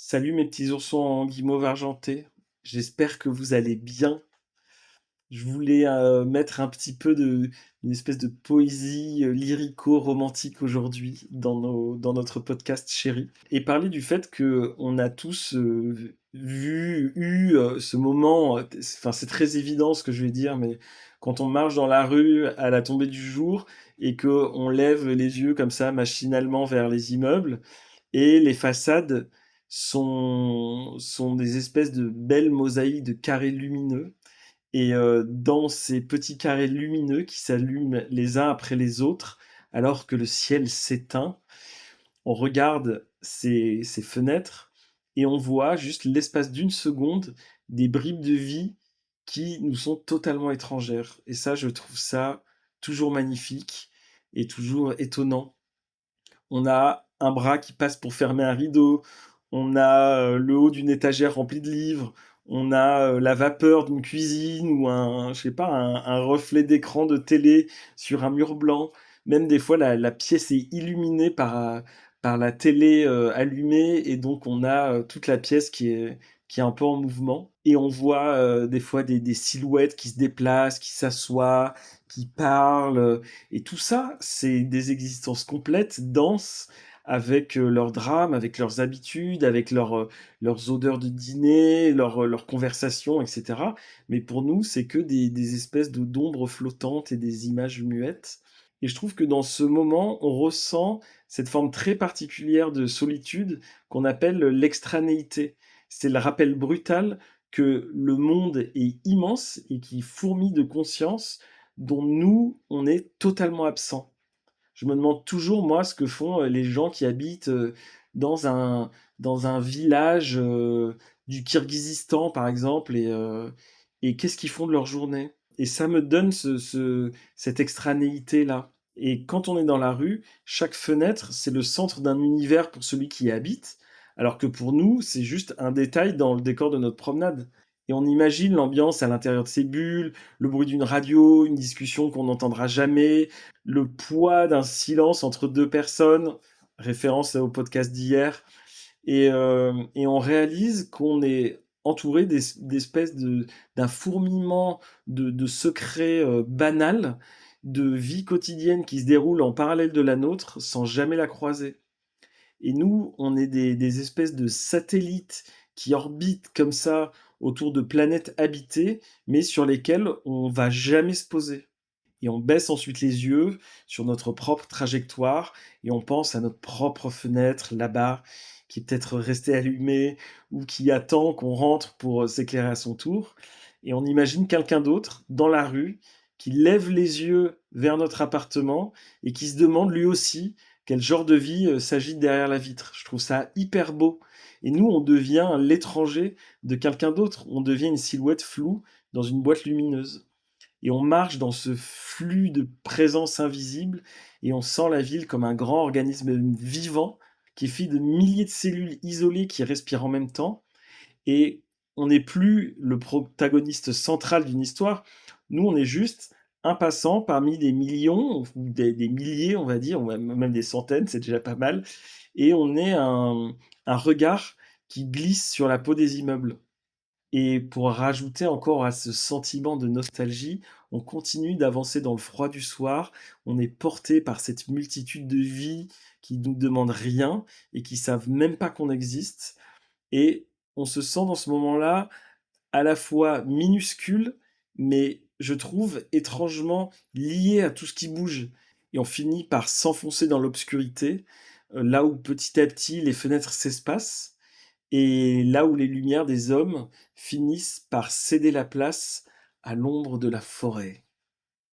Salut mes petits oursons en guimauve argenté, j'espère que vous allez bien. Je voulais mettre un petit peu une espèce de poésie lyrico-romantique aujourd'hui dans notre podcast chéri et parler du fait que on a tous eu ce moment, enfin c'est très évident ce que je vais dire, mais quand on marche dans la rue à la tombée du jour et que on lève les yeux comme ça machinalement vers les immeubles et les façades sont des espèces de belles mosaïques de carrés lumineux. Et dans ces petits carrés lumineux qui s'allument les uns après les autres, alors que le ciel s'éteint, on regarde ces fenêtres et on voit juste l'espace d'une seconde des bribes de vie qui nous sont totalement étrangères. Et ça, je trouve ça toujours magnifique et toujours étonnant. On a un bras qui passe pour fermer un rideau, on a le haut d'une étagère remplie de livres, on a la vapeur d'une cuisine ou je sais pas, un reflet d'écran de télé sur un mur blanc. Même des fois, la pièce est illuminée par la télé allumée et donc on a toute la pièce qui est un peu en mouvement. Et on voit des fois des silhouettes qui se déplacent, qui s'assoient, qui parlent. Et tout ça, c'est des existences complètes, denses, avec leurs drames, avec leurs habitudes, avec leurs odeurs de dîner, leurs conversations, etc. Mais pour nous, c'est que des espèces d'ombres flottantes et des images muettes. Et je trouve que dans ce moment, on ressent cette forme très particulière de solitude qu'on appelle l'extranéité. C'est le rappel brutal que le monde est immense et qui fourmille de conscience dont nous, on est totalement absent. Je me demande toujours, moi, ce que font les gens qui habitent dans un, dans un village du Kirghizistan, par exemple, et qu'est-ce qu'ils font de leur journée. Et ça me donne cette extranéité-là. Et quand on est dans la rue, chaque fenêtre, c'est le centre d'un univers pour celui qui y habite, alors que pour nous, c'est juste un détail dans le décor de notre promenade. Et on imagine l'ambiance à l'intérieur de ces bulles, le bruit d'une radio, une discussion qu'on n'entendra jamais, le poids d'un silence entre deux personnes, référence au podcast d'hier, et on réalise qu'on est entouré d'espèces d'un fourmillement de secrets banals, de vie quotidienne qui se déroule en parallèle de la nôtre sans jamais la croiser. Et nous, on est des espèces de satellites qui orbitent comme ça autour de planètes habitées, mais sur lesquelles on va jamais se poser. Et on baisse ensuite les yeux sur notre propre trajectoire et on pense à notre propre fenêtre là-bas qui est peut-être restée allumée ou qui attend qu'on rentre pour s'éclairer à son tour. Et on imagine quelqu'un d'autre dans la rue qui lève les yeux vers notre appartement et qui se demande lui aussi quel genre de vie s'agite derrière la vitre. Je trouve ça hyper beau. Et nous, on devient l'étranger de quelqu'un d'autre. On devient une silhouette floue dans une boîte lumineuse. Et on marche dans ce flux de présence invisible et on sent la ville comme un grand organisme vivant qui est fait de milliers de cellules isolées qui respirent en même temps. Et on n'est plus le protagoniste central d'une histoire. Nous, on est juste un passant parmi des millions, ou des milliers, on va dire, ou même des centaines, c'est déjà pas mal. Et on est un regard qui glisse sur la peau des immeubles. Et pour rajouter encore à ce sentiment de nostalgie, on continue d'avancer dans le froid du soir. On est porté par cette multitude de vies qui nous demandent rien et qui savent même pas qu'on existe. Et on se sent dans ce moment-là à la fois minuscule, mais je trouve étrangement lié à tout ce qui bouge. Et on finit par s'enfoncer dans l'obscurité, là où petit à petit les fenêtres s'espacent et là où les lumières des hommes finissent par céder la place à l'ombre de la forêt.